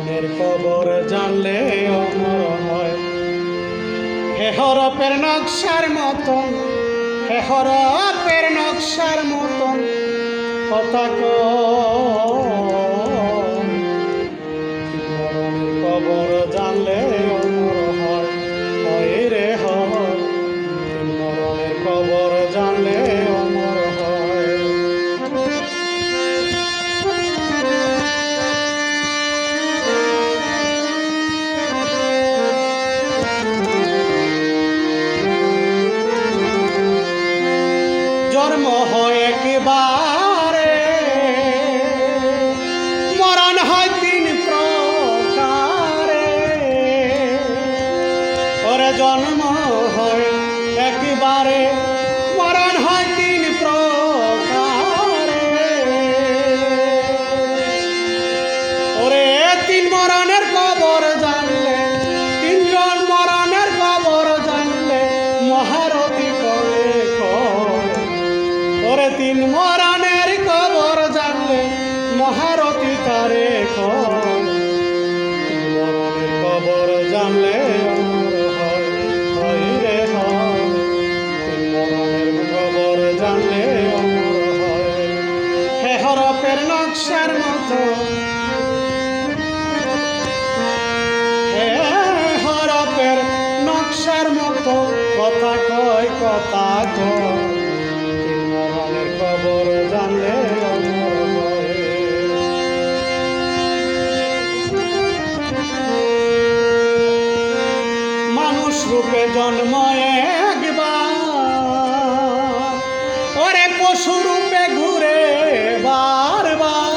মরণের কবর জানলে অমর হয়। হে হরপের নকশার মতন, হে হরপের নকশার মতন কথা মরণের কবর জানলে অমর হয়। হয় রে হয়, মরণের কবর জানলে অমর হয়। জন্ম হয় একবারে, মরণ হয় তিন প্রকারে। ওরে জন্ম হয় একবারে, মরণ হয় তিন প্রকারে। ওরে তিন মরণের কবর জানলে, তিনজন মরণের কবর জানলে মহারথী করে কয়। ওরে তিন মরণের কবর জানলে মহারথী তারে কয়। তিন মরণের কবর জানলে অমর হয়। হয় রে হয়, তিন মরণের কবর জানলে অমর হয়। হে হরপের নকশার মতো, হে হরপের নকশার মতো কথা কয়, কথা কয়। তিন মরণের কবর জানলে অমর হয়। মানুষ রূপে জন্ম একবার, ওরে পশু রূপে ঘুরে বারবার।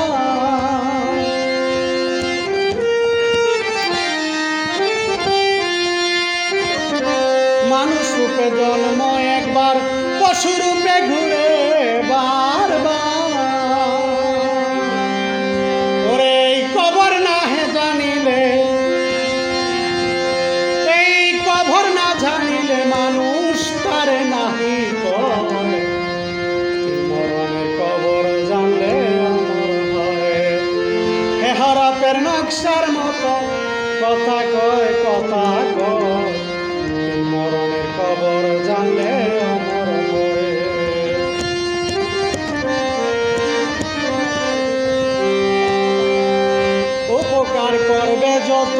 মানুষ রূপে জন্ম একবার, পশু রূপে ঘুরে বারবার। ওরে এই কবর না হে জানিলে, এই কবর না জানিলে মানুষ তারে নাহি কয়। মরণের কবর জানলে অমর হয়। হে হরপের নকশার মতো কথা কয়, কথা কয়। মরণের কবর জানলে অমর হয়। উপকার করবে যত,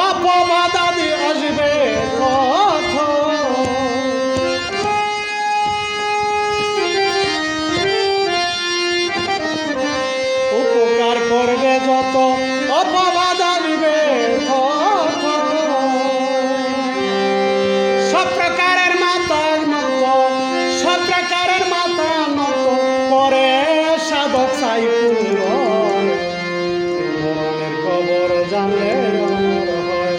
অপবাদ আদি আসবে তত। উপকার করবে যত, অপবাদ আসবে তত। সব প্রকারের মাথা নত, সব প্রকারের মাথা নত করে সাধক চাই পূরণ। মরণের কবর জানলে অমর হয়।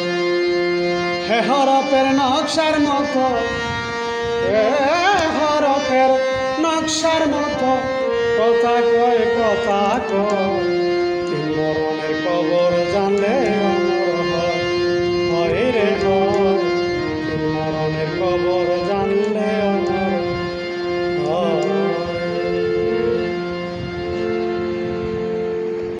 হে হরপের নকশার মতো, হে হরপের নকশার মতো কথা কয়, কথা কয়। মরণের কবর জানলে